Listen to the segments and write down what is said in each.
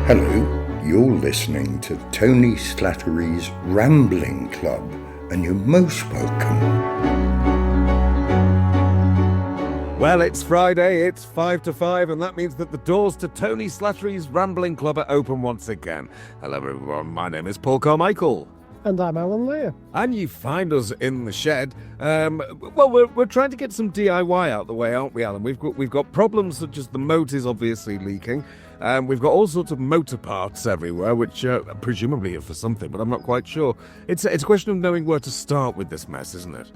Hello, you're listening to Tony Slattery's Rambling Club, and you're most welcome. Well, it's Friday, it's 5 to 5, and that means that the doors to Tony Slattery's Rambling Club are open once again. Hello everyone, my name is Paul Carmichael. And I'm Alan Lear. And you find us in the shed. We're trying to get some DIY out the way, aren't we, Alan? We've got problems such as the motor's obviously leaking. We've got all sorts of motor parts everywhere, which presumably are for something, but I'm not quite sure. It's a question of knowing where to start with this mess, isn't it?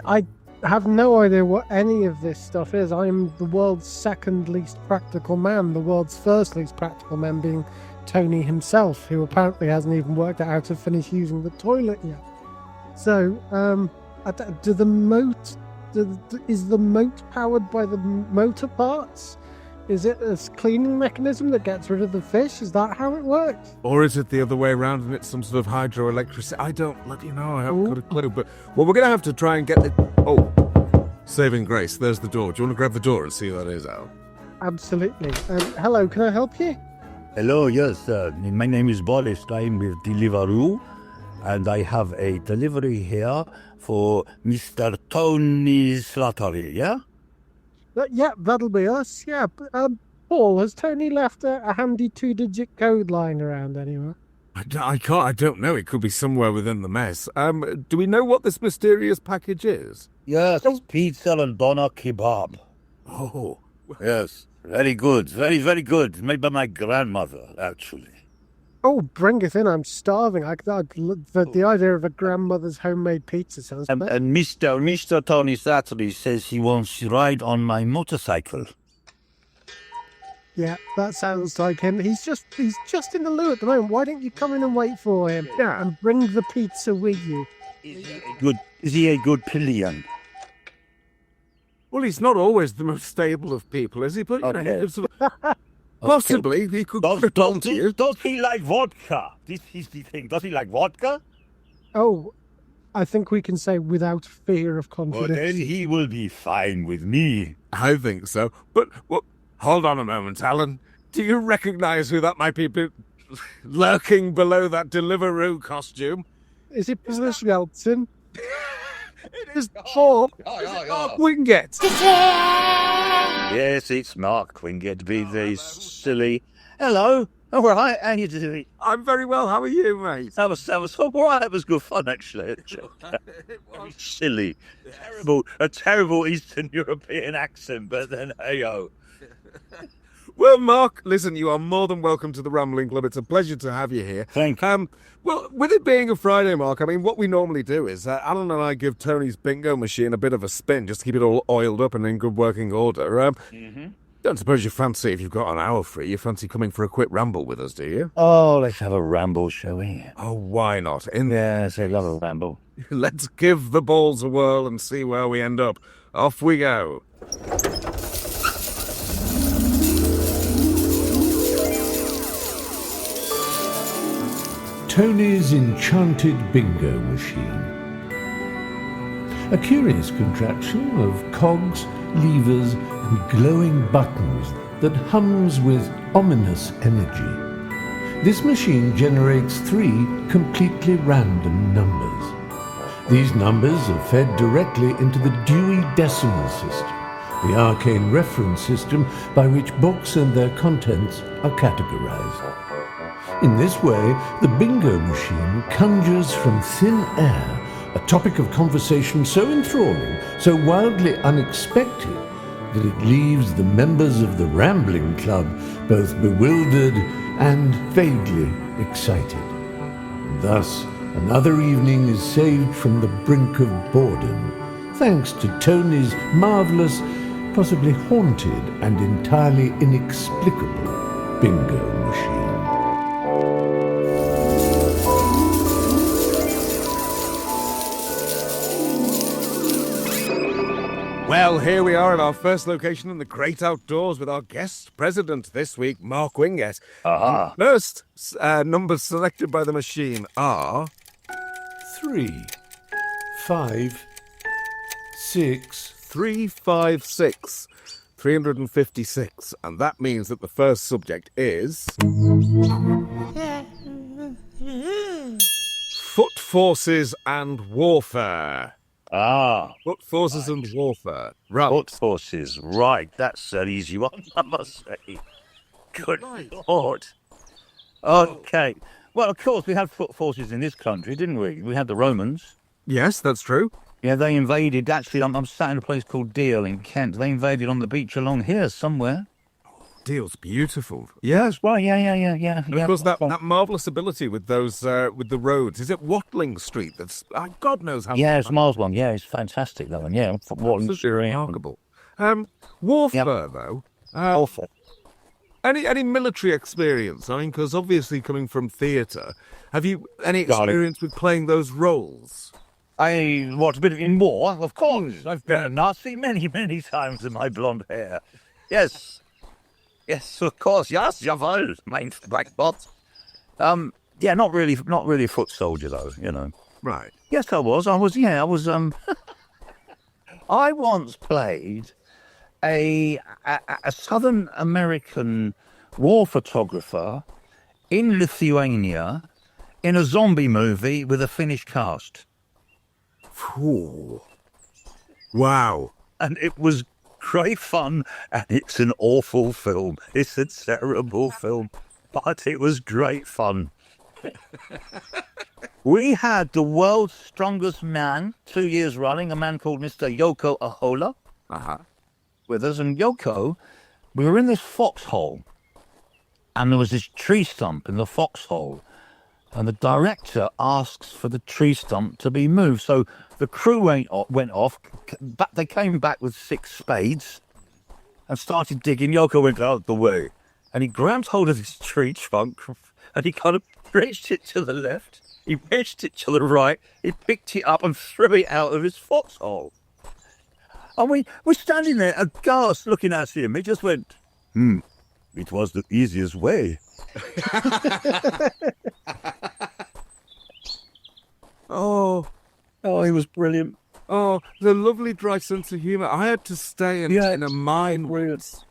I have no idea what any of this stuff is. I'm the world's second least practical man, the world's first least practical man being Tony himself, who apparently hasn't even worked out how to finish using the toilet yet. So, is the moat powered by the motor parts? Is it a cleaning mechanism that gets rid of the fish? Is that how it works? Or is it the other way around and it's some sort of hydroelectricity? I don't let you know, I haven't got a clue. But, well, we're going to have to try and get the... Oh, saving grace, there's the door. Do you want to grab the door and see who that is, Al? Absolutely. Hello, can I help you? Hello, yes, my name is Boris. I'm with Deliveroo, and I have a delivery here for Mr. Tony Slattery, yeah? Yeah, that'll be us, yeah. Paul, has Tony left a handy 2-digit code lying around anywhere? I don't know. It could be somewhere within the mess. Do we know what this mysterious package is? Yes, it's pizza and doner kebab. Oh. Yes, very good, very, very good. Made by my grandmother, actually. Oh, bring it in. I'm starving. The idea of a grandmother's homemade pizza sounds And Mr. Tony Slattery says he wants to ride on my motorcycle. Yeah, that sounds like him. He's just in the loo at the moment. Why don't you come in and wait for him? Yeah, and bring the pizza with you. Is he a good pillion? Well, he's not always the most stable of people, is he? But Okay. possibly he could... Does he like vodka? This is the thing. Does he like vodka? Oh, I think we can say without fear of Well, confidence. then he will be fine with me. I think so. But, hold on a moment, Alan. Do you recognise who that might be lurking below that Deliveroo costume? Is it Mr. Shelton? It is Mark Wingett. Yes, it's Mark Wingett. Be very silly. Hello. All right. How you doing? I'm very well. How are you, mate? That was all right. That was good fun, actually. Very silly. A terrible Eastern European accent, but then hey-o. Well, Mark, listen, you are more than welcome to the Rambling Club. It's a pleasure to have you here. Thank you. Well, with it being a Friday, Mark, I mean, what we normally do is Alan and I give Tony's bingo machine a bit of a spin just to keep it all oiled up and in good working order. Don't suppose you fancy, if you've got an hour free, you fancy coming for a quick ramble with us, do you? Oh, let's have a ramble, shall we? Oh, why not? Yes, I love a ramble. Let's give the balls a whirl and see where we end up. Off we go. Tony's enchanted bingo machine. A curious contraption of cogs, levers and glowing buttons that hums with ominous energy. This machine generates 3 completely random numbers. These numbers are fed directly into the Dewey Decimal System, the arcane reference system by which books and their contents are categorized. In this way, the bingo machine conjures from thin air a topic of conversation so enthralling, so wildly unexpected, that it leaves the members of the Rambling Club both bewildered and vaguely excited. And thus, another evening is saved from the brink of boredom, thanks to Tony's marvellous, possibly haunted and entirely inexplicable bingo machine. Well, here we are at our first location in the great outdoors with our guest president this week, Mark Wingett. Aha. First, numbers selected by the machine are... 3, 5, 6, 3, 5, 6. 356, and that means that the first subject is... Foot forces and warfare. Foot forces and warfare. Right. Foot forces, right. That's an easy one, I must say. Good Lord. Okay. Well, of course, we had foot forces in this country, didn't we? We had the Romans. Yes, that's true. Yeah, they invaded. Actually, I'm sat in a place called Deal in Kent. They invaded on the beach along here somewhere. Deal's beautiful. Yes. Well, yeah. And of course, that marvellous ability with those, with the roads. Is it Watling Street? That's, God knows how... Yeah, it's Miles one. Yeah, it's fantastic, that one. Yeah. Absolutely remarkable. Warfare, though. Warfare. Any military experience? I mean, because obviously coming from theatre, have you any experience with playing those roles? What, a bit in war? Of course. I've been a Nazi many, many times in my blonde hair. Yes. Yes, of course. Yes, jawohl, mein Blackbot. Yeah, not really a foot soldier, though, you know. Right. Yes, I was. I once played a Southern American war photographer in Lithuania in a zombie movie with a Finnish cast. Ooh. Wow. And it was great fun, and it's an awful film. It's a terrible film, but it was great fun. We had the world's strongest man 2 years running, a man called Mr. Yoko Ahola, with us. And Yoko, we were in this foxhole, and there was this tree stump in the foxhole, and the director asks for the tree stump to be moved. So the crew went off, but they came back with 6 spades and started digging. Yoko went out the way, and he grabbed hold of his tree trunk, and he kind of pitched it to the left, he pitched it to the right, he picked it up and threw it out of his foxhole. And we were standing there aghast looking at him. He just went, it was the easiest way. Oh, he was brilliant. Oh, the lovely dry sense of humour. I had to stay in a mine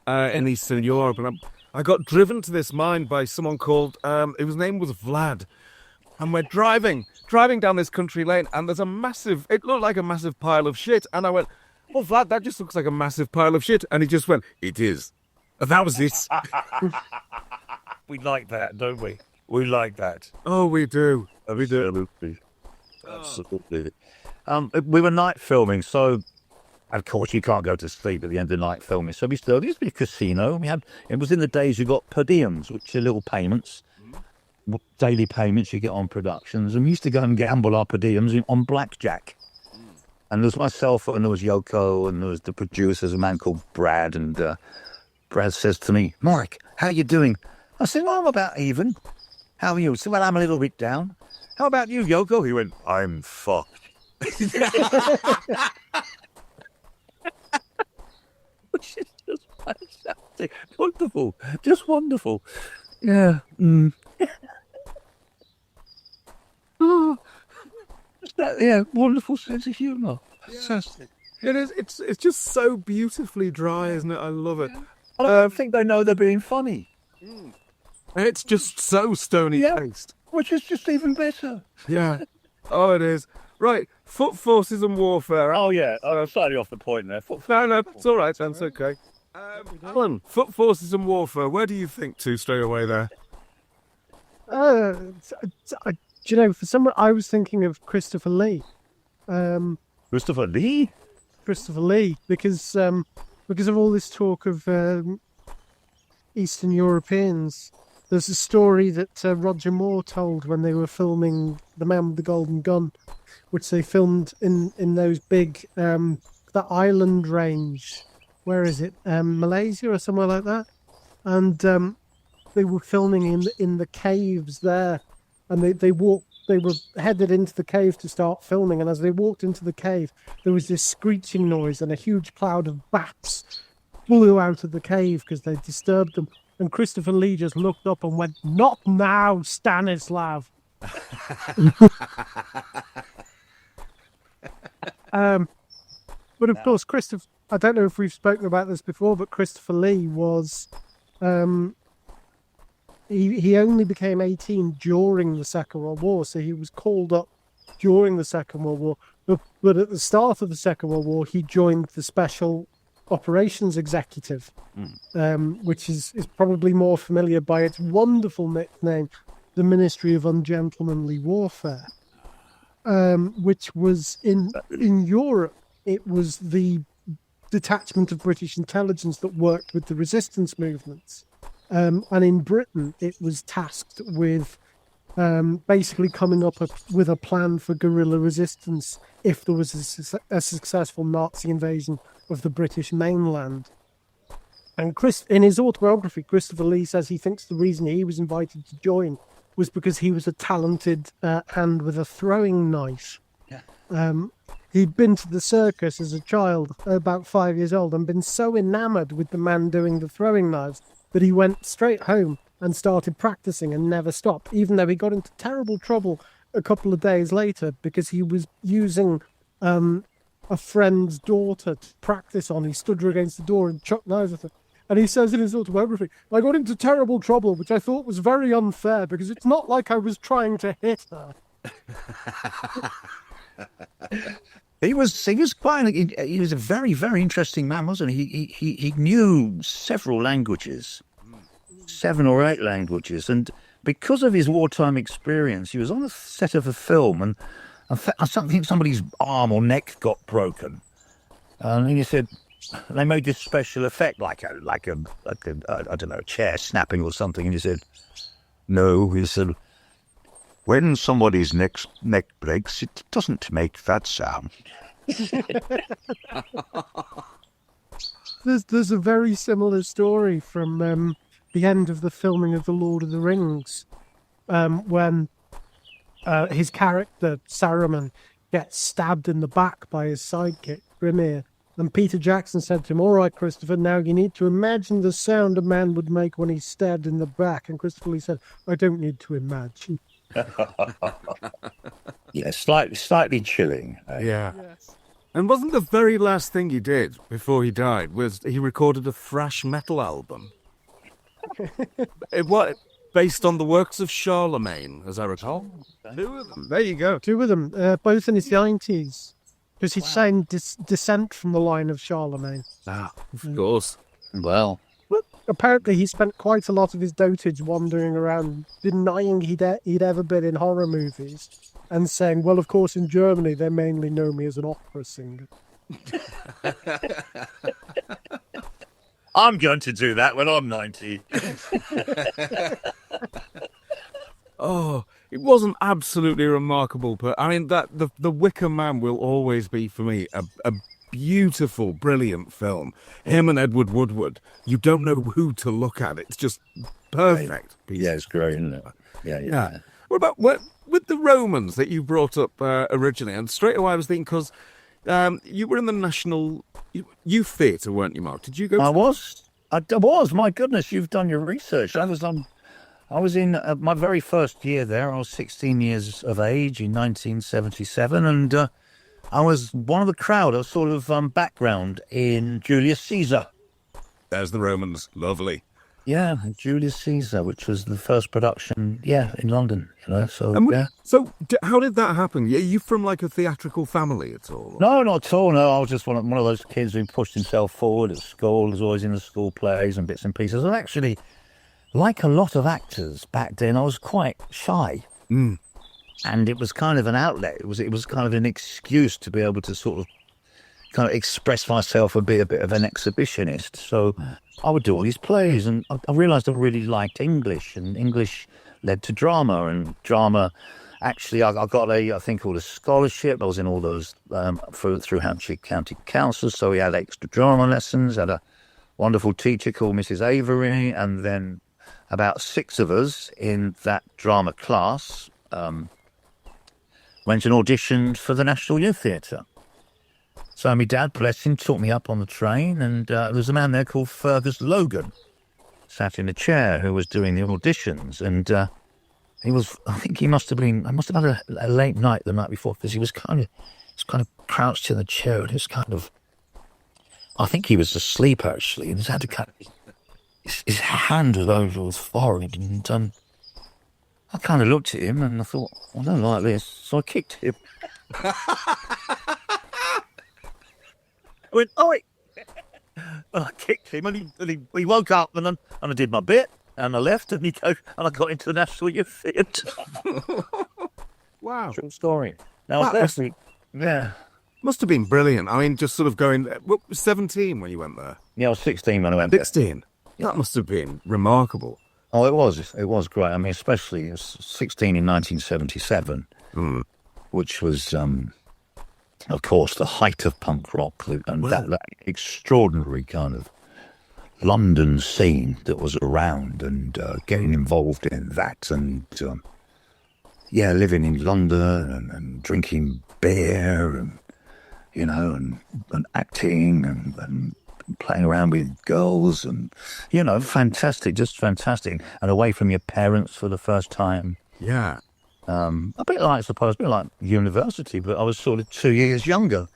in Eastern Europe, and I got driven to this mine by someone called, his name was Vlad. And we're driving down this country lane, and there's it looked like a massive pile of shit. And I went, well, Vlad, that just looks like a massive pile of shit. And he just went, it is. And that was it. We like that, don't we? We like that. Oh, we do. We do. Absolutely. We were night filming, so of course you can't go to sleep at the end of night filming. So there used to be a casino. It was in the days you got per diems, which are little payments, daily payments you get on productions. And we used to go and gamble our per diems on blackjack. And there was myself, and there was Yoko, and there was the producers, a man called Brad. And Brad says to me, Mark, how you doing? I said, well, I'm about even. How are you? I said, well, I'm a little bit down. How about you, Yoko? He went, I'm fucked. Which is just fantastic. Wonderful. Just wonderful. Yeah. Oh, wonderful sense of humour. Fantastic. It is. It's just so beautifully dry, isn't it? I love it. I don't think they know they're being funny. It's just so stony faced. Which is just even better. Yeah. Oh, it is. Right. Foot forces and warfare. Oh, yeah. I'm slightly off the point there. No, it's all right. That's okay. Alan, foot forces and warfare. Where do you think to straight away there? Do you know, for someone, I was thinking of Christopher Lee. Christopher Lee? Christopher Lee, because of all this talk of Eastern Europeans. There's a story that Roger Moore told when they were filming The Man with the Golden Gun, which they filmed in those big, the island range. Where is it? Malaysia or somewhere like that. And they were filming in the caves there. And they were headed into the cave to start filming. And as they walked into the cave, there was this screeching noise and a huge cloud of bats flew out of the cave because they disturbed them. And Christopher Lee just looked up and went, "Not now, Stanislav." But of course, I don't know if we've spoken about this before, but Christopher Lee was, he only became 18 during the Second World War, so he was called up during the Second World War. But at the start of the Second World War, he joined the Special Operations Executive, which is probably more familiar by its wonderful nickname, the Ministry of Ungentlemanly Warfare, which was in Europe. It was the detachment of British intelligence that worked with the resistance movements. And in Britain, it was tasked with basically coming up with a plan for guerrilla resistance if there was a successful Nazi invasion of the British mainland. And in his autobiography, Christopher Lee says he thinks the reason he was invited to join was because he was a talented hand with a throwing knife. Yeah. He'd been to the circus as a child, about 5 years old, and been so enamoured with the man doing the throwing knives that he went straight home and started practicing and never stopped, even though he got into terrible trouble a couple of days later because he was using a friend's daughter to practice on. He stood her against the door and chucked knives at her. And he says in his autobiography, I got into terrible trouble, which I thought was very unfair because it's not like I was trying to hit her. He was a very, very interesting man, wasn't he? He knew several languages, 7 or 8 languages, and because of his wartime experience, he was on the set of a film, and I think somebody's arm or neck got broken, and he said they made this special effect, like a I don't know, a chair snapping or something, and he said, no, he said, when somebody's neck breaks, it doesn't make that sound. There's a very similar story from the end of the filming of The Lord of the Rings, when his character, Saruman, gets stabbed in the back by his sidekick, Grimir. And Peter Jackson said to him, all right, Christopher, now you need to imagine the sound a man would make when he's stabbed in the back. And Christopher Lee said, I don't need to imagine. Yeah, slightly chilling. Yeah. Yes. And wasn't the very last thing he did before he died was he recorded a thrash metal album? Based on the works of Charlemagne, as I recall. 2 of them. There you go. 2 of them, both in his 90s. Because he's saying descent from the line of Charlemagne. Ah, of course. Well, apparently he spent quite a lot of his dotage wandering around denying he'd ever been in horror movies and saying, well, of course, in Germany, they mainly know me as an opera singer. I'm going to do that when I'm 90. Oh, it wasn't absolutely remarkable, but I mean, that the Wicker Man will always be, for me, a beautiful, brilliant film. Him and Edward Woodward, you don't know who to look at. It's just perfect. Yeah, it's great, isn't it? Yeah. What about with the Romans that you brought up originally? And straight away I was thinking, because you were in the National Youth Theatre, weren't you, Mark? Did you go? I was. My goodness, you've done your research. I was in my very first year there. I was 16 years of age in 1977, and I was one of the crowd. I was sort of background in Julius Caesar. There's the Romans. Lovely. Yeah, Julius Caesar, which was the first production, in London, so, yeah. So, how did that happen? Are you from, like, a theatrical family at all? No, not at all, no. I was just one of those kids who pushed himself forward at school. I was always in the school plays and bits and pieces. And actually, like a lot of actors back then, I was quite shy. Mm. And it was kind of an outlet. It was kind of an excuse to be able to sort of kind of express myself and be a bit of an exhibitionist. So I would do all these plays, and I realised I really liked English, and English led to drama, and drama, actually, I got a thing called a scholarship. I was in all those through Hampshire County Council, so we had extra drama lessons, had a wonderful teacher called Mrs. Avery, and then about 6 of us in that drama class went and auditioned for the National Youth Theatre. So my dad, bless him, took me up on the train, and there was a man there called Fergus Logan, sat in a chair, who was doing the auditions, and he was, I think he must have had a late night the night before, because he was kind of crouched in the chair, and he was kind of, I think he was asleep, actually, and he's had to cut his hand was over his forehead, and I kind of looked at him and I thought, I don't like this, so I kicked him. I went, oi! And I kicked him, and he woke up, and I did my bit, and I left, and I got into the National Youth Theatre. Wow. True story. Now, yeah. Must have been brilliant. I mean, just sort of going, 17 when you went there? Yeah, I was 16 when I went there. 16? That must have been remarkable. Oh, it was great. I mean, especially it was 16 in 1977, which was, of course, the height of punk rock and that extraordinary kind of London scene that was around, and getting involved in that, and living in London and drinking beer, and and acting and playing around with girls, and fantastic, just fantastic, and away from your parents for the first time. Yeah. A bit like university, but I was sort of 2 years younger.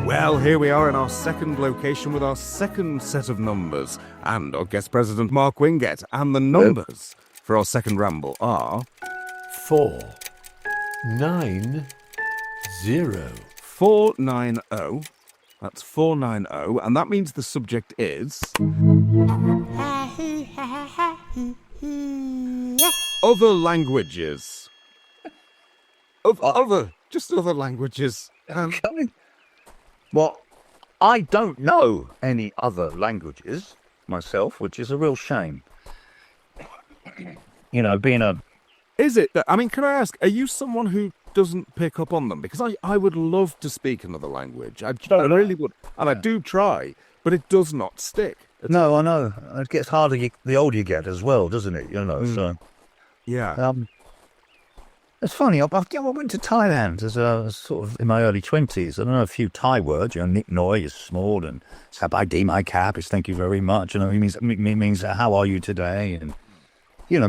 Well, here we are in our second location with our second set of numbers, and our guest president, Mark Wingett, and the numbers for our second ramble are 490. 490. That's 490, and that means the subject is other languages. Just other languages. Well, I don't know any other languages myself, which is a real shame. Being a... Is it? I mean, can I ask, are you someone who doesn't pick up on them? Because I would love to speak another language. I really would. And I do try, but it does not stick. No, I know. It gets harder the older you get as well, doesn't it? So... Yeah. It's funny, I went to Thailand as sort of in my early 20s. I know a few Thai words. Nick Noi is small, and Sabai Di Mai Cap is thank you very much. It means how are you today? And,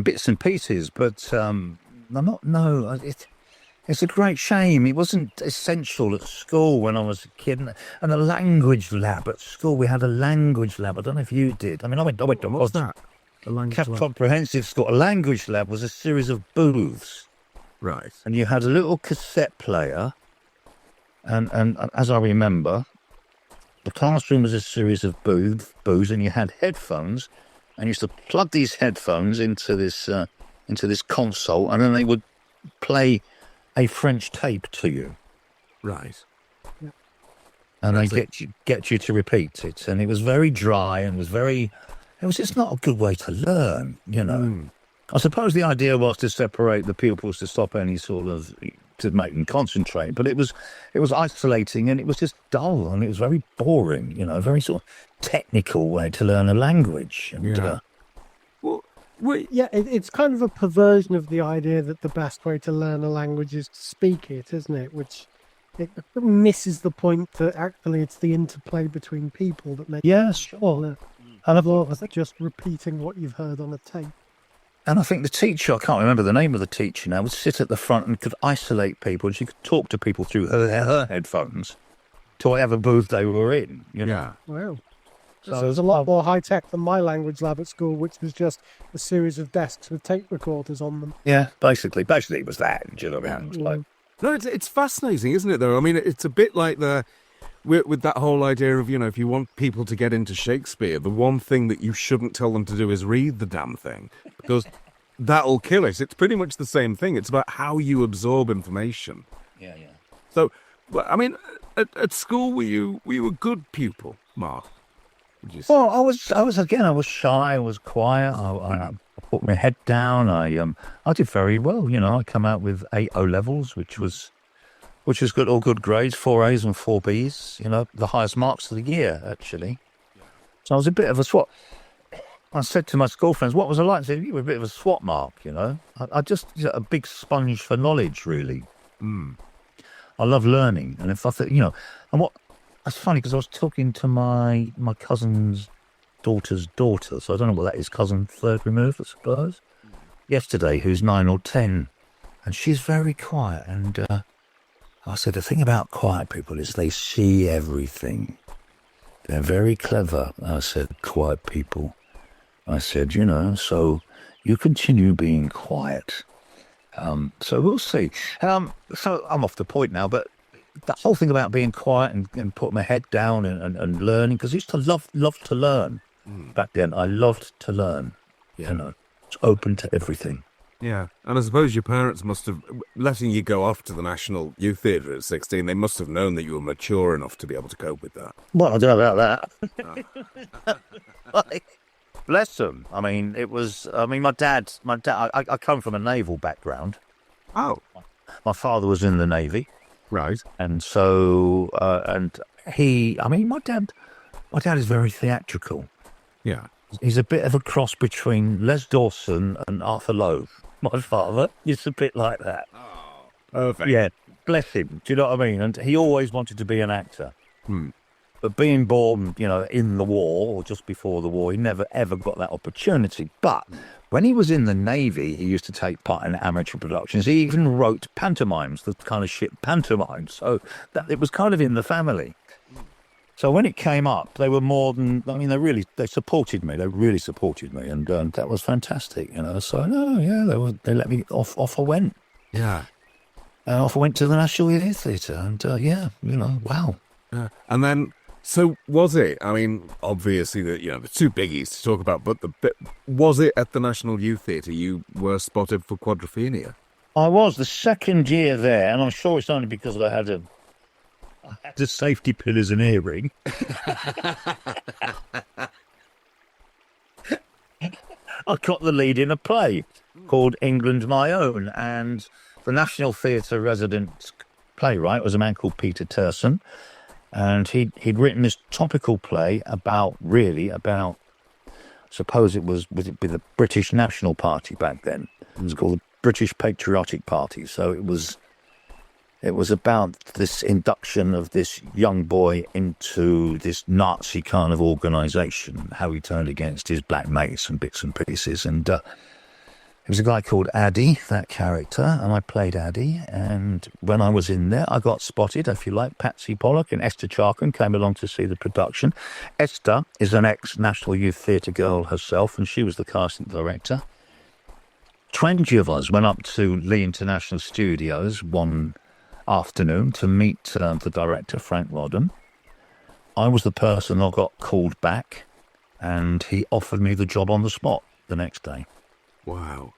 bits and pieces. But it's a great shame. It wasn't essential at school when I was a kid. And a language lab at school. We had a language lab. I don't know if you did. I mean, I went to What's that? A language lab? Comprehensive school. A language lab was a series of booths. Right. And you had a little cassette player, and as I remember, the classroom was a series of booths, and you had headphones, and you used to plug these headphones into this console, and then they would play a French tape to you. Right. Yeah. And they get you to repeat it, and it was very dry, and it was just not a good way to learn, I suppose the idea was to separate the pupils, to stop any sort of, to make them concentrate. But it was isolating, and it was just dull, and it was very boring. A very sort of technical way to learn a language. And, it's kind of a perversion of the idea that the best way to learn a language is to speak it, isn't it? Which it misses the point that actually it's the interplay between people that makes. Yeah, sure. And I've always just repeating what you've heard on a tape. And I think the teacher, I can't remember the name of the teacher now, would sit at the front and could isolate people, and she could talk to people through her headphones to whatever booth they were in. Yeah. Wow. So it was a lot more high-tech than my language lab at school, which was just a series of desks with tape recorders on them. Yeah, basically it was that. Do you know what I mean? No, it's fascinating, isn't it, though? I mean, it's a bit like with that whole idea of, if you want people to get into Shakespeare, the one thing that you shouldn't tell them to do is read the damn thing, because that'll kill it. It's pretty much the same thing. It's about how you absorb information. Yeah. So, I mean, at school, were you a good pupil, Mark? Would you say? Well, I was shy, I was quiet, I put my head down, I did very well, I come out with 8 O-levels, which was good, all good grades, 4 A's and 4 B's, the highest marks of the year, actually. So I was a bit of a swot. I said to my school friends, what was I like? I said, you were a bit of a swot, Mark, I just a big sponge for knowledge, really. I love learning. And if I think, that's funny, because I was talking to my cousin's daughter's daughter, so I don't know what that is, cousin third removed, I suppose. yesterday who's 9 or 10, and she's very quiet. And I said, the thing about quiet people is they see everything. They're very clever. I said, quiet people. I said, so you continue being quiet. So we'll see. So I'm off the point now, but that whole thing about being quiet and putting my head down and learning, because I used to love to learn. Back then, I loved to learn. It's open to everything. Yeah, and I suppose your parents must have, letting you go off to the National Youth Theatre at 16, they must have known that you were mature enough to be able to cope with that. Well, I don't know about that. Bless them. I mean, my dad, I come from a naval background. Oh. My father was in the Navy. Right. And so, my dad is very theatrical. Yeah. He's a bit of a cross between Les Dawson and Arthur Lowe. My father is a bit like that. Oh, perfect. Yeah, bless him. Do you know what I mean? And he always wanted to be an actor. But being born, in the war or just before the war, he never ever got that opportunity. But when he was in the Navy, he used to take part in amateur productions. He even wrote pantomimes, the kind of ship pantomimes. So that it was kind of in the family. So when it came up, they were more than, they supported me. They really supported me. And that was fantastic, So, they let me off I went. Yeah. Off I went to the National Youth Theatre. And, wow. Yeah. And then, so was it, obviously, the two biggies to talk about, but was it at the National Youth Theatre you were spotted for Quadrophenia? I was the second year there, and I'm sure it's only because I had a safety pin as an earring. I got the lead in a play called England My Own, and the National Theatre resident playwright was a man called Peter Turson, and he'd written this topical play about, suppose it was with the British National Party back then. It was called the British Patriotic Party, so it was about this induction of this young boy into this Nazi kind of organisation, how he turned against his black mates and bits and pieces. And it was a guy called Addy, that character, and I played Addy. And when I was in there, I got spotted, if you like. Patsy Pollock and Esther Charkin came along to see the production. Esther is an ex-National Youth Theatre girl herself, and she was the casting director. 20 of us went up to Lee International Studios one afternoon to meet the director, Frank Rodham. I was the person that got called back, and he offered me the job on the spot the next day. Wow.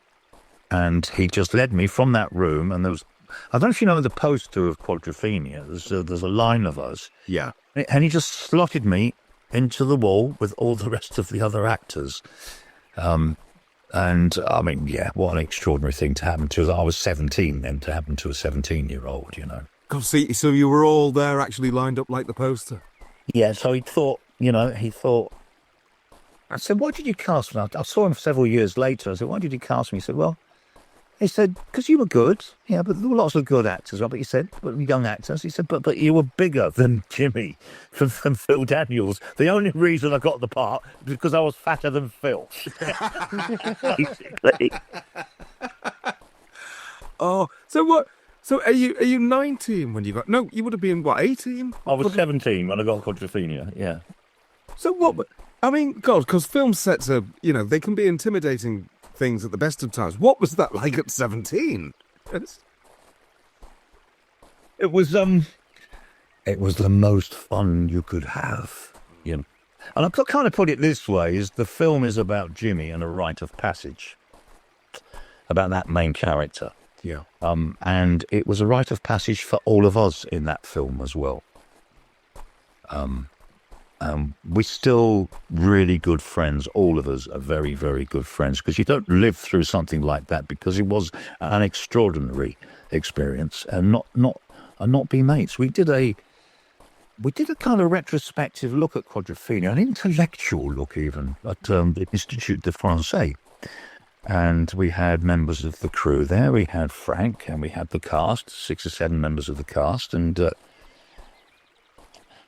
And he just led me from that room, and there was, I don't know if you know the poster of Quadrophenia, there's a line of us. Yeah. And he just slotted me into the wall with all the rest of the other actors. And what an extraordinary thing to happen to us. I was 17 then, to happen to a 17-year-old, God, see, so you were all there actually lined up like the poster? Yeah, so he thought, I said, why did you cast me? I saw him several years later. I said, why did you cast me? He said, because you were good. Yeah, but there were lots of good actors, right? But he said, young actors. He said, but you were bigger than Jimmy from Phil Daniels. The only reason I got the part was because I was fatter than Phil. Basically. Oh, so what? So are you 19 when you got? No, you would have been what, 18? I was 17 when I got Quadrophenia. Yeah. So what? God, because film sets are, they can be intimidating things at the best of times. What was that like at 17? It was the most fun you could have. And I've kind of put it this way: is the film is about Jimmy and a rite of passage, about that main character. Yeah. And it was a rite of passage for all of us in that film as well. We're still really good friends. All of us are very, very good friends, because you don't live through something like that, because it was an extraordinary experience, and not be mates. We did a kind of retrospective look at Quadrophenia, an intellectual look even, at the Institut de Francais. And we had members of the crew there. We had Frank, and we had the cast, 6 or 7 members of the cast, and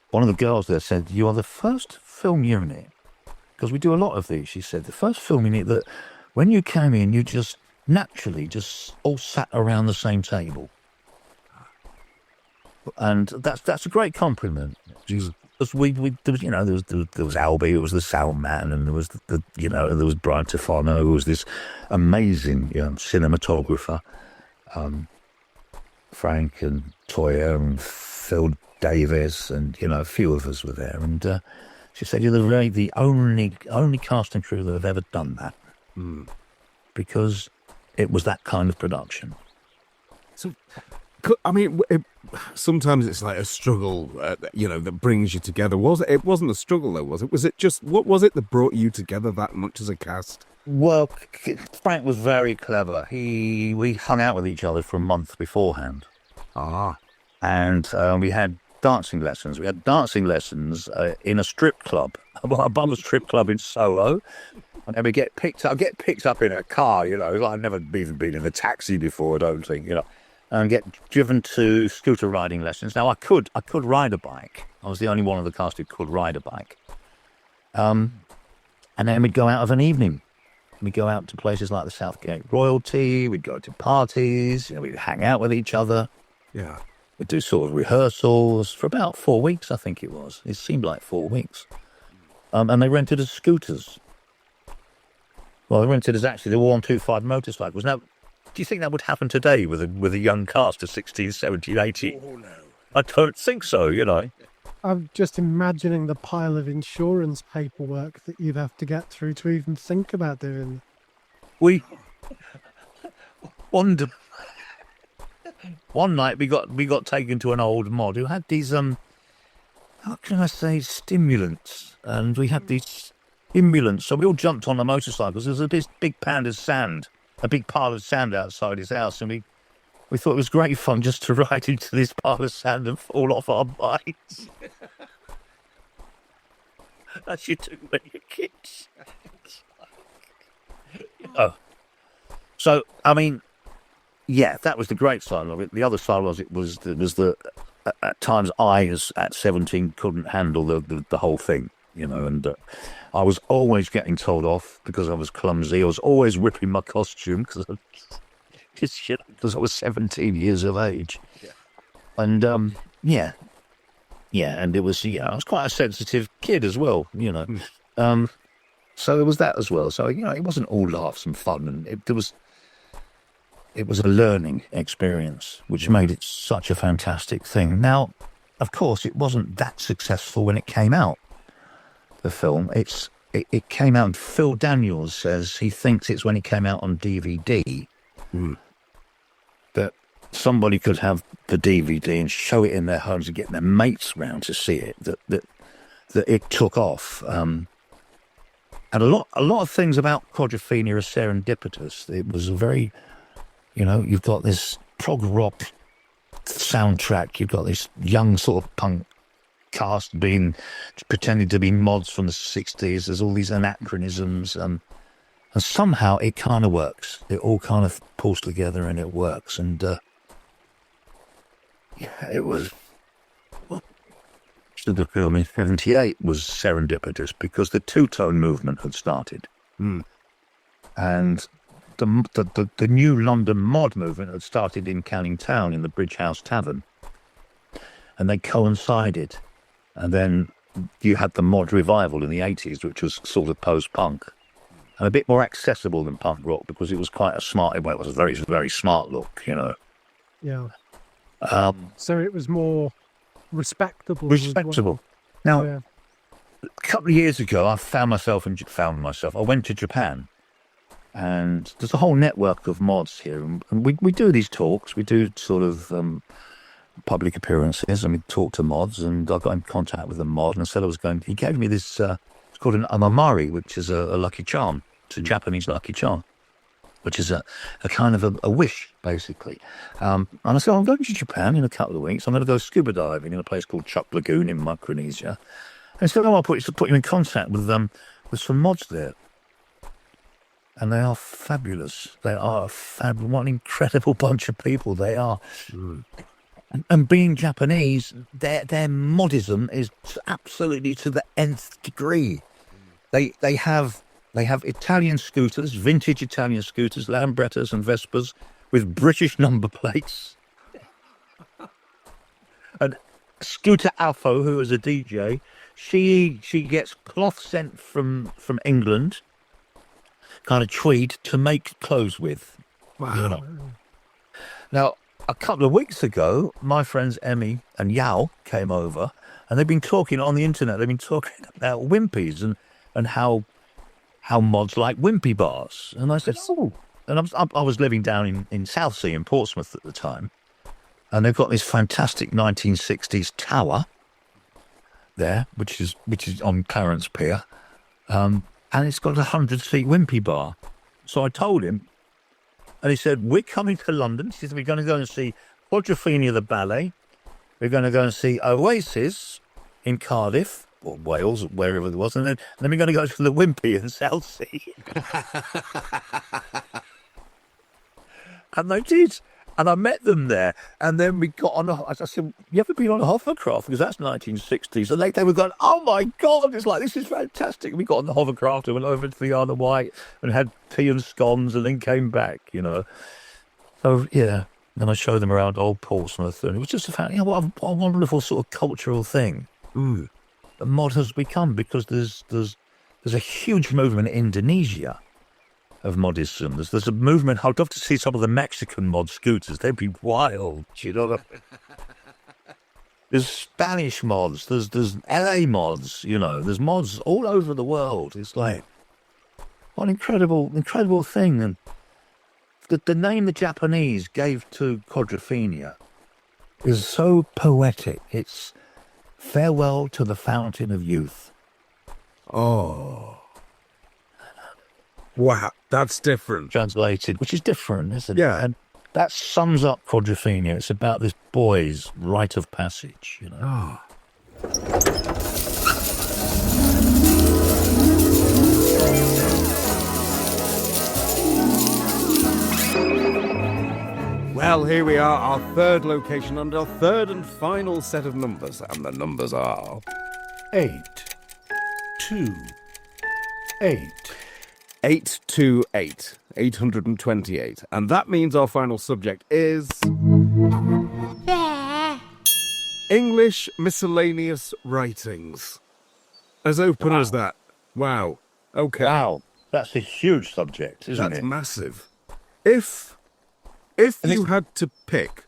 one of the girls there said, you are the first film unit, because we do a lot of these, she said, the first film unit that when you came in, you just naturally just all sat around the same table. And that's a great compliment. Because there was, there was Albie, it was the sound man, and there was there was Brian Tufano, who was this amazing cinematographer, Frank and Toya and Phil Davis, and a few of us were there. And she said, "You're the only cast and crew that have ever done that, because it was that kind of production." So, I mean, sometimes it's like a struggle, that brings you together. It wasn't a struggle, though, was it? Was it just, what was it that brought you together that much as a cast? Well, Frank was very clever. We hung out with each other for a month beforehand. And we had dancing lessons. We had dancing lessons in a strip club, a bum strip club in Soho. And then we get picked up in a car, I've never even been in a taxi before, I don't think, and get driven to scooter riding lessons. Now, I could ride a bike. I was the only one of the cast who could ride a bike. And then we'd go out of an evening. We'd go out to places like the Southgate Royalty. We'd go to parties. We'd hang out with each other. Yeah. We'd do sort of rehearsals for about 4 weeks, I think it was. It seemed like 4 weeks. And they rented us scooters. Well, they rented us actually the 125 motorcycles. Now, do you think that would happen today with a young cast of 16, 17, 18? Oh, no. I don't think so, I'm just imagining the pile of insurance paperwork that you'd have to get through to even think about doing. We one night we got taken to an old mod who had these how can I say, stimulants, and we had these stimulants, so we all jumped on the motorcycles. There was a big pound of sand, a big pile of sand outside his house, and we thought it was great fun just to ride into this pile of sand and fall off our bikes. That's you do when you're kids. So, I mean, yeah, that was the great side of it. The other side was at times I, at 17, couldn't handle the whole thing, and I was always getting told off because I was clumsy. I was always ripping my costume because I was 17 years of age. Yeah. And, and it was, I was quite a sensitive kid as well, so there was that as well. So, it wasn't all laughs and fun, and it was a learning experience, which made it such a fantastic thing. Now, of course, it wasn't that successful when it came out, the film. It came out, and Phil Daniels says he thinks it's when it came out on DVD that somebody could have the DVD and show it in their homes and get their mates round to see it, that it took off. And a lot of things about Quadrophenia are serendipitous. It was a very, you've got this prog rock soundtrack, you've got this young sort of punk cast pretending to be mods from the 60s. There's all these anachronisms, and somehow it kind of works. It all kind of pulls together and it works. And it was. The film in 78 was serendipitous because the two-tone movement had started, and the new London mod movement had started in Canning Town in the Bridge House Tavern, and they coincided. And then you had the mod revival in the 80s, which was sort of post-punk and a bit more accessible than punk rock because it was quite a smart. Well, it was a very, very smart look, Yeah. So it was more respectable. Now, a couple of years ago, I went to Japan, and there's a whole network of mods here, and we do these talks. We do sort of public appearances, and we talk to mods, and I got in contact with a mod, and I said he gave me this, it's called an amamari, which is a lucky charm. It's a Japanese lucky charm, which is a kind of a wish, basically. And I said, I'm going to Japan in a couple of weeks. I'm going to go scuba diving in a place called Chuck Lagoon in Micronesia. And he said, I'll put you in contact with some mods there. And they are fabulous. They are what an incredible bunch of people they are. And being Japanese, their modism is absolutely to the nth degree. They have They have Italian scooters, vintage Italian scooters, Lambrettas and Vespas with British number plates. And Scooter Alfo, who is a DJ, she gets cloth sent from England, kind of tweed, to make clothes with. Wow. You know. Now, a couple of weeks ago, my friends Emmy and Yao came over, and they've been talking on the internet. They've been talking about Wimpies and how mods like Wimpy bars. And I said, oh. And I was living down in Southsea in Portsmouth at the time, and they've got this fantastic 1960s tower there, which is on Clarence Pier, and it's got a 100-seat Wimpy bar. So I told him, and he said, we're coming to London. He said, we're going to go and see Quadrophenia the ballet. We're going to go and see Oasis in Cardiff, or Wales, wherever it was, and then we're going to go to the Wimpy in Southsea. And they did. And I met them there. And then we got on I said, you ever been on a hovercraft? Because that's 1960s. And they were going, oh my God, it's like, this is fantastic. We got on the hovercraft and went over to the Isle of Wight and had tea and scones and then came back, you know. So, yeah. Then I showed them around old Portsmouth. And it was just what a wonderful sort of cultural thing. Mm. The mod has become, because there's a huge movement in Indonesia of modism. There's a movement. I'd love to see some of the Mexican mod scooters. They'd be wild, you know. There's Spanish mods. There's LA mods. You know, there's mods all over the world. It's like, what an incredible thing. And the name the Japanese gave to Quadrophenia is so poetic. It's farewell to the fountain of youth. Oh. Wow, that's different. Translated, which is different, isn't it? Yeah. And that sums up Quadrophenia. It's about this boy's rite of passage, you know. Oh. Well, here we are, our third location and our third and final set of numbers. And the numbers are 8, 2, 8. 828, 828. And that means our final subject is English miscellaneous writings. As open as that. Wow. Okay. Wow, that's a huge subject, isn't That's it? massive. If you had to pick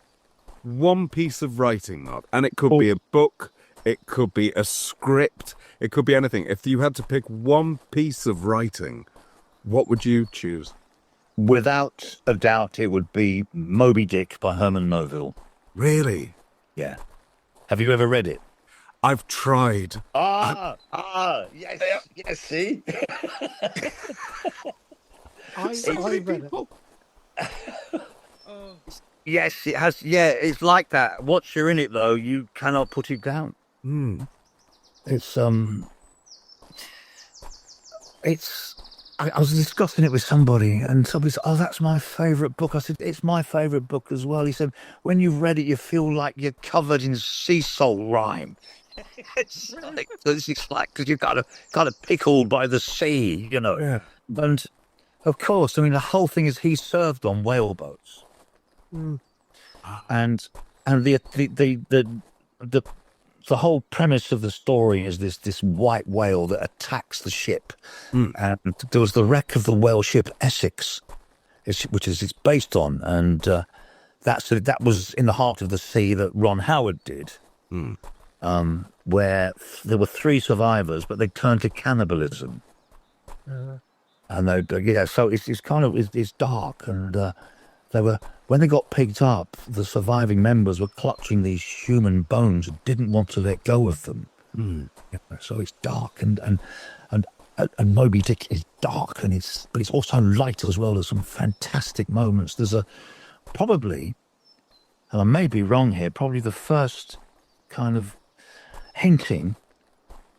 one piece of writing, Mark, and it could be a book, it could be a script, it could be anything. If you had to pick one piece of writing, what would you choose? Without a doubt, it would be Moby Dick by Herman Melville. Really? Yeah. Have you ever read it? I've tried. Yes, see? I read it. Yes, it has. Yeah, it's like that. Once you're in it, though, you cannot put it down. It's I was discussing it with somebody, and somebody said, oh, that's my favourite book. I said, it's my favourite book as well. He said, when you've read it, you feel like you're covered in sea salt rime. It's like, because you're kind of pickled by the sea, you know. Yeah. And, of course, I mean, the whole thing is he served on whale boats. And the whole premise of the story is this white whale that attacks the ship. And there was the wreck of the whale ship Essex, which is it's based on, and that was in the heart of the sea that Ron Howard did, where there were 3 survivors, but they turned to cannibalism. And so it's dark, and when they got picked up, the surviving members were clutching these human bones and didn't want to let go of them. So it's dark, and Moby Dick is dark, but it's also light as well. There's some fantastic moments. There's probably, and I may be wrong here, probably the first kind of hinting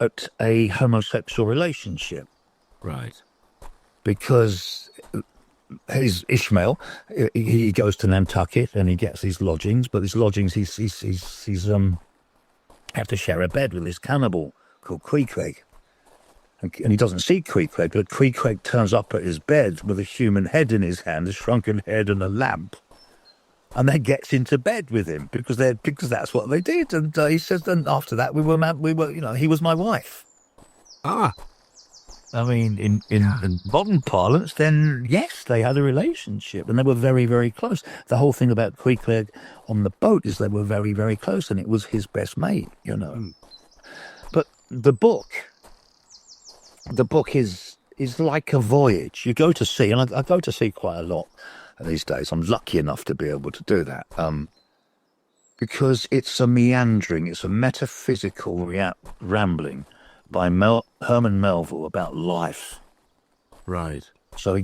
at a homosexual relationship. Right. Because he's Ishmael, he goes to Nantucket and he gets these lodgings, but these lodgings he's have to share a bed with this cannibal called Queequeg. and he doesn't see Queequeg, but Queequeg turns up at his bed with a human head in his hand, a shrunken head and a lamp, and then gets into bed with him because that's what they did. And he says, and after that we were, he was my wife. Ah. I mean, in modern parlance, then yes, they had a relationship, and they were very, very close. The whole thing about Queequeg on the boat is they were very, very close, and it was his best mate, But the book is like a voyage. You go to sea, and I go to sea quite a lot these days. I'm lucky enough to be able to do that, because it's a meandering, it's a metaphysical rambling by Herman Melville about life. Right. So he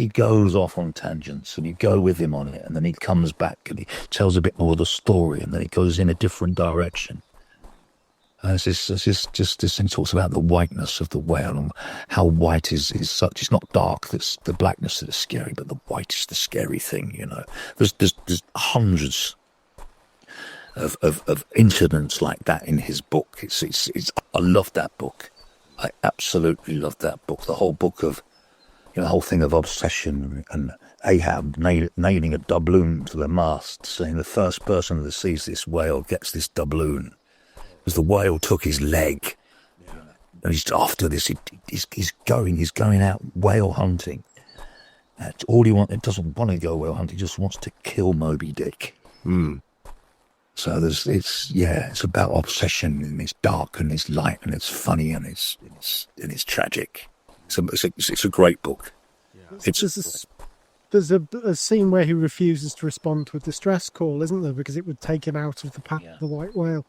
goes off on tangents, and you go with him on it, and then he comes back and he tells a bit more of the story, and then he goes in a different direction. And this thing talks about the whiteness of the whale, and how white is such. It's not dark. That's the blackness that is scary, but the white is the scary thing. There's hundreds of incidents like that in his book. I love that book. I absolutely love that book. The whole book of, the whole thing of obsession, and Ahab nailing a doubloon to the mast, saying the first person that sees this whale gets this doubloon, because the whale took his leg. And he's after this. He's going out whale hunting. That's all he wants. He doesn't want to go whale hunting. He just wants to kill Moby Dick. So it's about obsession, and it's dark, and it's light, and it's funny, and it's tragic. It's a great book. There's a scene where he refuses to respond to a distress call, isn't there? Because it would take him out of the path of the white whale,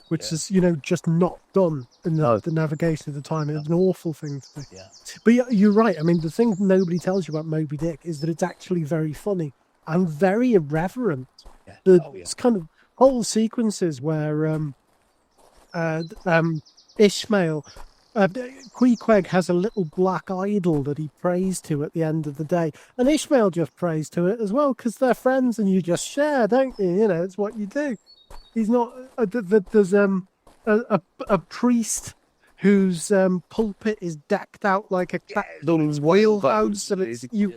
which is just not done in the navigation of the time. It's an awful thing to do. Yeah. But you're right. I mean, the thing nobody tells you about Moby Dick is that it's actually very funny and very irreverent. Yeah. It's kind of whole sequences where Ishmael, Queequeg has a little black idol that he prays to at the end of the day, and Ishmael just prays to it as well, because they're friends and you just share, don't you? It's what you do. He's not. There's a priest whose pulpit is decked out like a wheelhouse, and he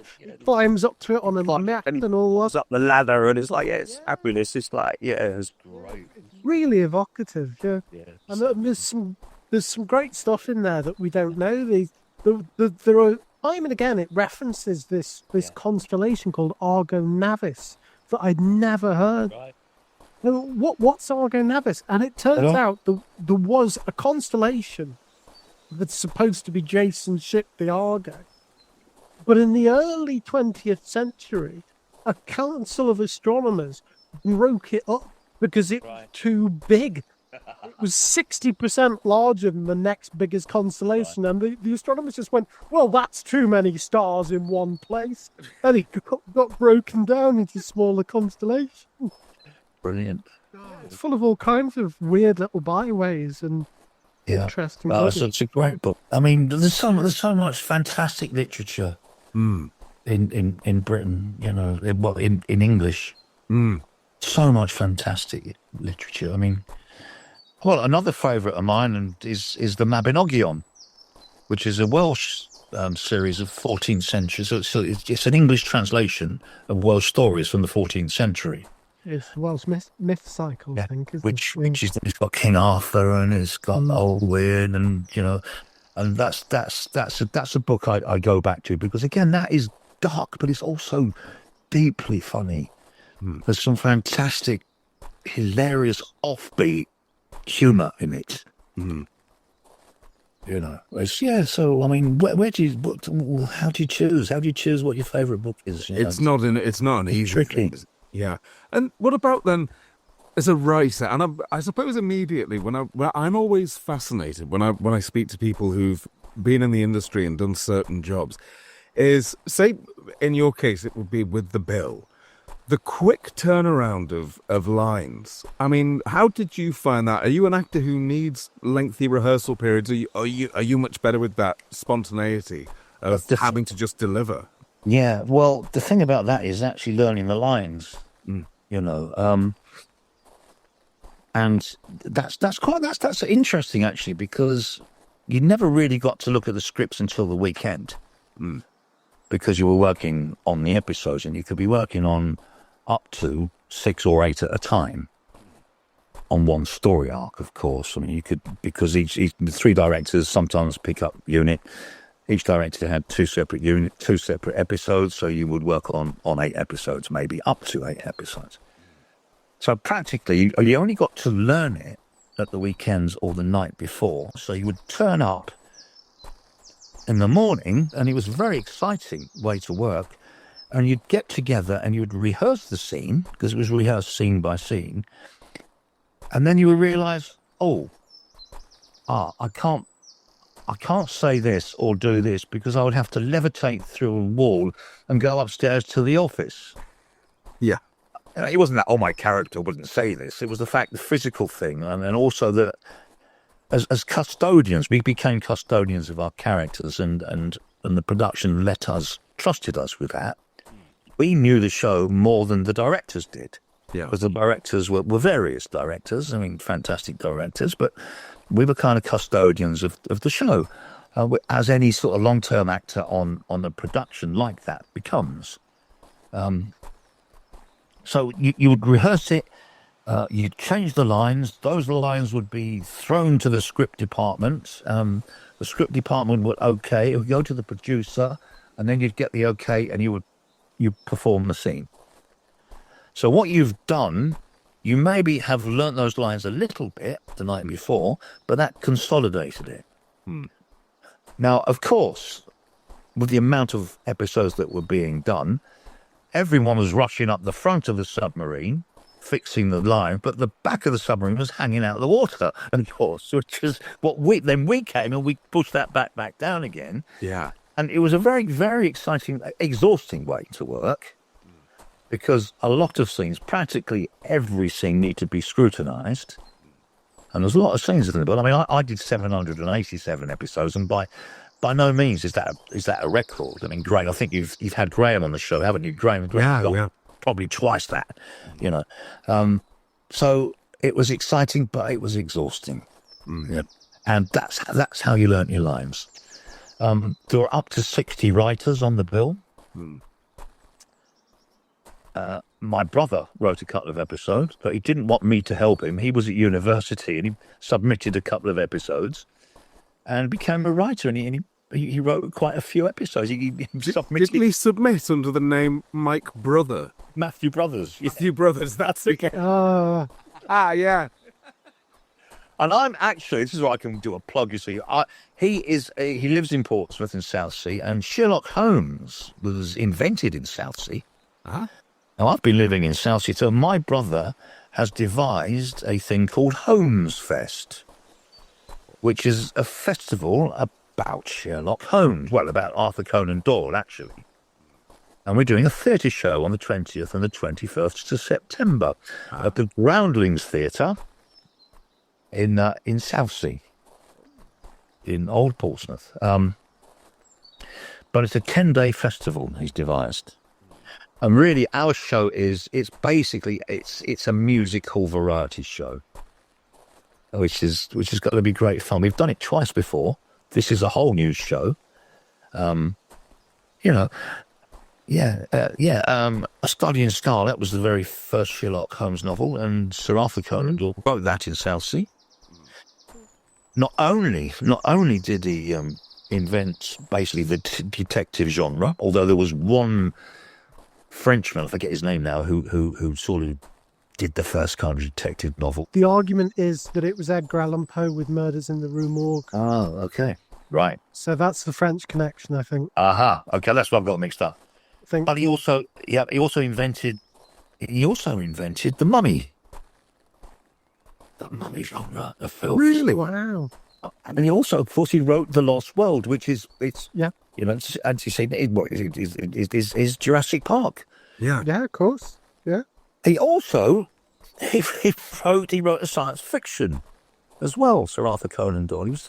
climbs up to it on a mat and all that. Up the ladder, and it's like, it's fabulous. It's like, it's great. Really evocative, And there's some great stuff in there that we don't know. There are time and again it references this constellation called Argo Navis that I'd never heard. Right. What's Argo Navis? And it turns out there was a constellation that's supposed to be Jason's ship, the Argo. But in the early 20th century, a council of astronomers broke it up because it was too big. It was 60% larger than the next biggest constellation. And the astronomers just went, well, that's too many stars in one place. And it got broken down into smaller constellations. Brilliant. It's full of all kinds of weird little byways and interesting. It's a great book. I mean, there's so much fantastic literature in Britain. In English. So much fantastic literature. I mean, well, another favourite of mine is the Mabinogion, which is a Welsh series of 14th century. So it's an English translation of Welsh stories from the 14th century. It's Welsh myth cycle, I think. Which is, it's got King Arthur, and it's got Olwyn, and that's a book I go back to, because again, that is dark, but it's also deeply funny. There's some fantastic, hilarious, offbeat humour in it. So I mean, where do you? How do you choose? How do you choose what your favourite book is? It's not an easy tricky thing. Yeah. And what about then as a writer? And I suppose immediately when I'm always fascinated when I speak to people who've been in the industry and done certain jobs, is, say in your case it would be with the bill, the quick turnaround of lines. I mean, how did you find that? Are you an actor who needs lengthy rehearsal periods? Are you much better with that spontaneity of having to just deliver? Yeah, well, the thing about that is actually learning the lines, and that's interesting actually, because you never really got to look at the scripts until the weekend, because you were working on the episodes, and you could be working on up to 6 or 8 at a time on one story arc, of course. I mean, you could, because the 3 directors sometimes pick up unit. Each director had 2 separate episodes, so you would work on 8 episodes, maybe up to 8 episodes. So practically, you only got to learn it at the weekends or the night before. So you would turn up in the morning, and it was a very exciting way to work. And you'd get together and you'd rehearse the scene, because it was rehearsed scene by scene. And then you would realise, I can't say this or do this, because I would have to levitate through a wall and go upstairs to the office. Yeah. It wasn't that, my character wouldn't say this. It was the physical thing. And then also that as custodians, we became custodians of our characters, and the production trusted us with that. We knew the show more than the directors did. Yeah. Because the directors were various directors, I mean, fantastic directors, but we were kind of custodians of the show, as any sort of long-term actor on a production like that becomes. So you would rehearse it, you'd change the lines, those lines would be thrown to the script department, the script department would it would go to the producer, and then you'd get the okay, and you perform the scene. So what you've done, you maybe have learnt those lines a little bit the night before, but that consolidated it. Now, of course, with the amount of episodes that were being done, everyone was rushing up the front of the submarine, fixing the line, but the back of the submarine was hanging out of the water, of course, which is what we came and we pushed that back down again. Yeah. And it was a very, very exciting, exhausting way to work, because a lot of scenes, practically every scene, needed to be scrutinised. And there's a lot of scenes in it. But I mean, I did 787 episodes, and by no means is that a record. I mean, Graham, I think you've had Graham on the show, haven't you? Graham got probably twice that, you know. So it was exciting, but it was exhausting. Yeah. And that's how you learnt your lines. There were up to 60 writers on the bill. My brother wrote a couple of episodes, but he didn't want me to help him. He was at university, and he submitted a couple of episodes and became a writer, and he wrote quite a few episodes. He submitted. Didn't he submit under the name Mike Brother? Matthew Brothers. Matthew Brothers, that's it. Yeah. And I'm actually, this is where I can do a plug, you see. He lives in Portsmouth in Southsea, and Sherlock Holmes was invented in Southsea. Uh-huh. Now, I've been living in Southsea, so my brother has devised a thing called Holmes Fest, which is a festival about Sherlock Holmes. Well, about Arthur Conan Doyle, actually. And we're doing a theatre show on the 20th and the 21st of September at the Groundlings Theatre in Southsea, in Old Portsmouth. But it's a 10-day festival he's devised. And really, our show it's a musical variety show, which is got to be great fun. We've done it twice before. This is a whole new show. A Study in Scarlet was the very first Sherlock Holmes novel, and Sir Arthur Conan Doyle wrote that in Southsea. Not only did he invent basically the detective genre, although there was one Frenchman, I forget his name now, who sort of did the first kind of detective novel. The argument is that it was Edgar Allan Poe with Murders in the Rue Morgue. Oh, okay. Right. So that's the French connection, I think. Aha. Okay, that's what I've got mixed up. But he also invented the Mummy. The Mummy genre of film. Really? Wow. And he also, of course, he wrote The Lost World, which is as you say, is Jurassic Park. Yeah. Yeah, of course. Yeah. He also he wrote a science fiction as well, Sir Arthur Conan Doyle. He was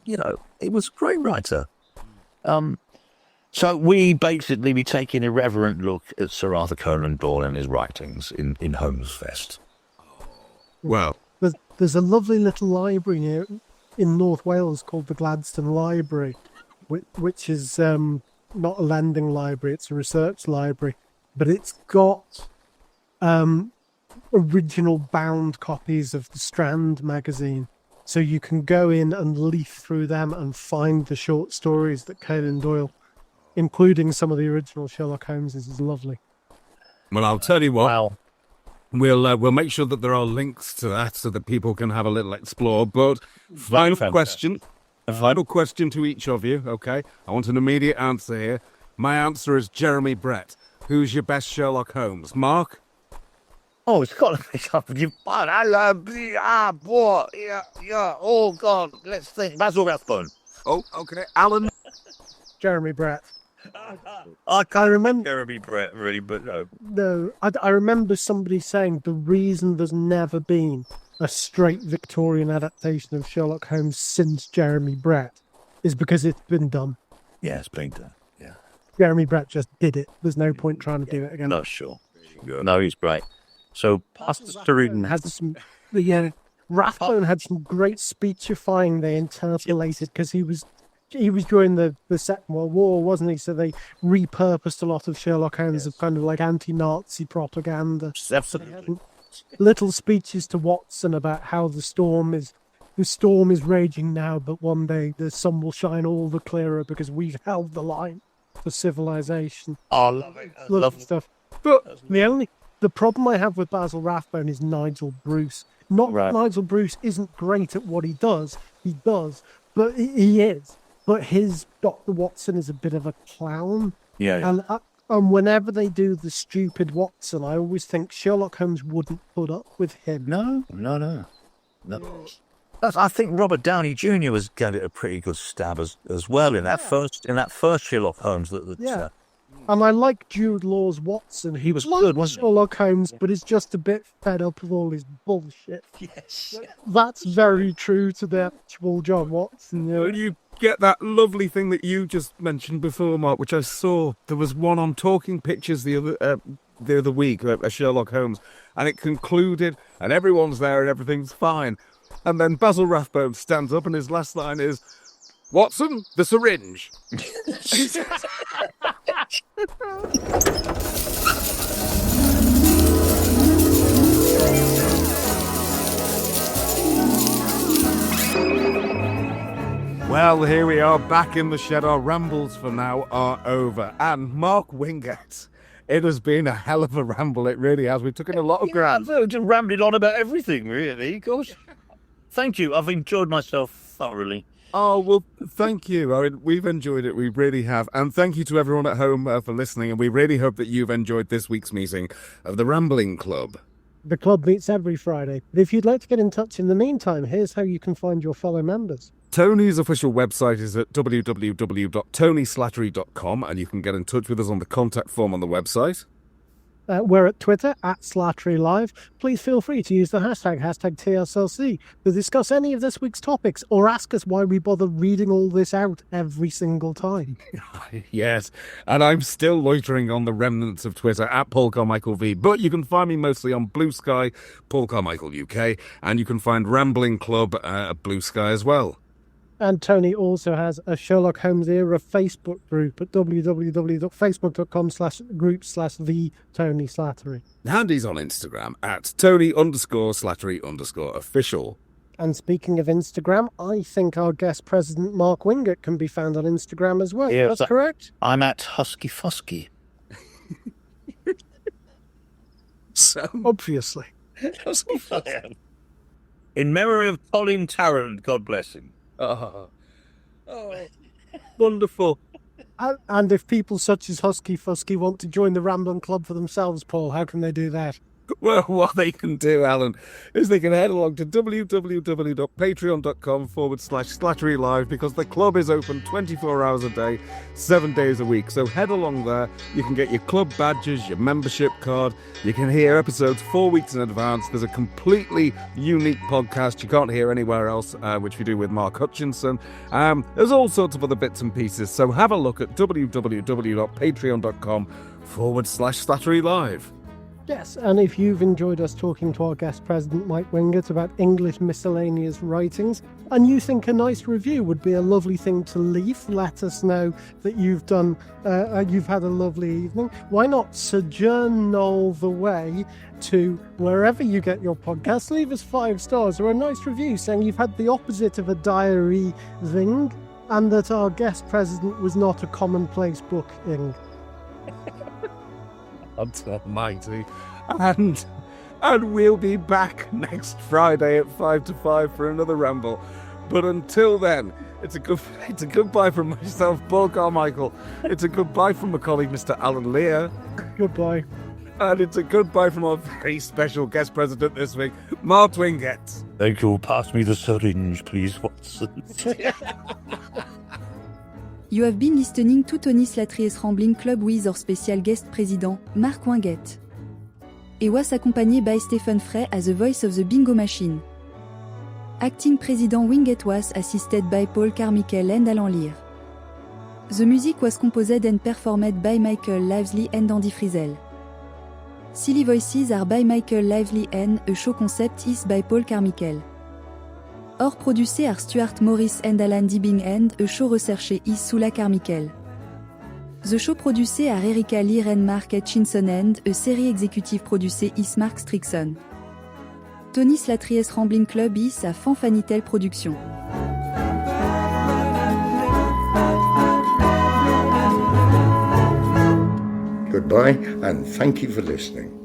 he was a great writer. So we take an irreverent look at Sir Arthur Conan Doyle and his writings in Holmes Fest. Well, There's a lovely little library in North Wales called the Gladstone Library, which is not a lending library, it's a research library, but it's got original bound copies of the Strand magazine. So you can go in and leaf through them and find the short stories that Conan Doyle, including some of the original Sherlock Holmeses, is lovely. Well, I'll tell you what. Wow. We'll make sure that there are links to that so that people can have a little explore. But final question to each of you, okay? I want an immediate answer here. My answer is Jeremy Brett. Who's your best Sherlock Holmes? Mark? Oh, it's got to be something you find. Boy, yeah. Oh, God, let's think. Basil Rathbone. Oh, okay. Alan? Jeremy Brett. I can't remember Jeremy Brett, really, but no. No, I remember somebody saying the reason there's never been a straight Victorian adaptation of Sherlock Holmes since Jeremy Brett is because it's been done. Yeah, it's been done. Yeah. Jeremy Brett just did it. There's no point trying to do it again. No, sure. No, he's great. So, Pastor Sterudin has some. Rathbone had some great speechifying they interpolated because he was during the Second World War, wasn't he? So they repurposed a lot of Sherlock Holmes of kind of like anti-Nazi propaganda. Absolutely. Little speeches to Watson about how the storm is raging now, but one day the sun will shine all the clearer because we've held the line for civilization. Oh, I love it. Love stuff. But the problem I have with Basil Rathbone is Nigel Bruce. Nigel Bruce isn't great at what he does. He does, but he is. But his Dr. Watson is a bit of a clown. Yeah. And whenever they do the stupid Watson, I always think Sherlock Holmes wouldn't put up with him. No. I think Robert Downey Jr. gave it a pretty good stab as well in that first Sherlock Holmes. And I like Jude Law's Watson. He was good, wasn't he? Sherlock Holmes, but is just a bit fed up with all his bullshit. Yes. That's very true to the actual John Watson. You get that lovely thing that you just mentioned before, Mark, which I saw. There was one on Talking Pictures the other week, a Sherlock Holmes, and it concluded, and everyone's there and everything's fine. And then Basil Rathbone stands up and his last line is, "Watson, the syringe." Well, here we are back in the shed. Our rambles for now are over. And Mark Wingett, it has been a hell of a ramble. It really has. We took in a lot of ground. I've just rambled on about everything, really. Of course. Thank you. I've enjoyed myself thoroughly. Oh, well, thank you. I mean, we've enjoyed it. We really have. And thank you to everyone at home for listening. And we really hope that you've enjoyed this week's meeting of the Rambling Club. The club meets every Friday. But if you'd like to get in touch in the meantime, here's how you can find your fellow members. Tony's official website is at www.tonyslattery.com, and you can get in touch with us on the contact form on the website. We're at Twitter, at Slattery Live. Please feel free to use the hashtag TSLC, to discuss any of this week's topics or ask us why we bother reading all this out every single time. Yes, and I'm still loitering on the remnants of Twitter, at Paul Carmichael V, but you can find me mostly on Blue Sky, Paul Carmichael UK, and you can find Rambling Club at Blue Sky as well. And Tony also has a Sherlock Holmes era Facebook group at www.facebook.com/group/the_Tony Slattery. And he's on Instagram at Tony_Slattery_official. And speaking of Instagram, I think our guest president Mark Wingett can be found on Instagram as well. Yeah, that's correct? I'm at Husky Fusky. So obviously. Husky Fusky. In memory of Colin Tarrant, God bless him. Oh, wonderful. And if people such as Husky Fusky want to join the Rambling Club for themselves, Paul, how can they do that? Well, what they can do, Alan, is they can head along to www.patreon.com/Slattery Live, because the club is open 24 hours a day, 7 days a week. So head along there. You can get your club badges, your membership card. You can hear episodes 4 weeks in advance. There's a completely unique podcast you can't hear anywhere else, which we do with Mark Hutchinson. There's all sorts of other bits and pieces. So have a look at www.patreon.com/Slattery Live. Yes, and if you've enjoyed us talking to our guest president, Mike Wingett, about English miscellaneous writings, and you think a nice review would be a lovely thing to leave, let us know that you've had a lovely evening. Why not sojourn all the way to wherever you get your podcast, leave us 5 stars or a nice review saying you've had the opposite of a diary thing and that our guest president was not a commonplace booking. God almighty. And we'll be back next Friday at 5 to 5 for another ramble. But until then, it's a goodbye from myself, Paul Carmichael. It's a goodbye from my colleague, Mr. Alan Lear. Goodbye. And it's a goodbye from our very special guest president this week, Mark Wingett. Thank you. Pass me the syringe, please, Watson. You have been listening to Tony Slattery's Rambling Club with our special guest president, Mark Wingett. He was accompanied by Stephen Frey as the voice of the bingo machine. Acting President Wingett was assisted by Paul Carmichael and Alan Lear. The music was composed and performed by Michael Lively and Andy Frizzell. Silly Voices are by Michael Lively and a show concept is by Paul Carmichael. Or produced are Stuart Morris and Alan Dibing and a show researché is Sula Carmichael. The show produced are Erika Lear and Mark Hutchinson and a série executive produced is Mark Strickson. Tony Slattery's Rambling Club is a Fanfanitel production. Goodbye, and thank you for listening.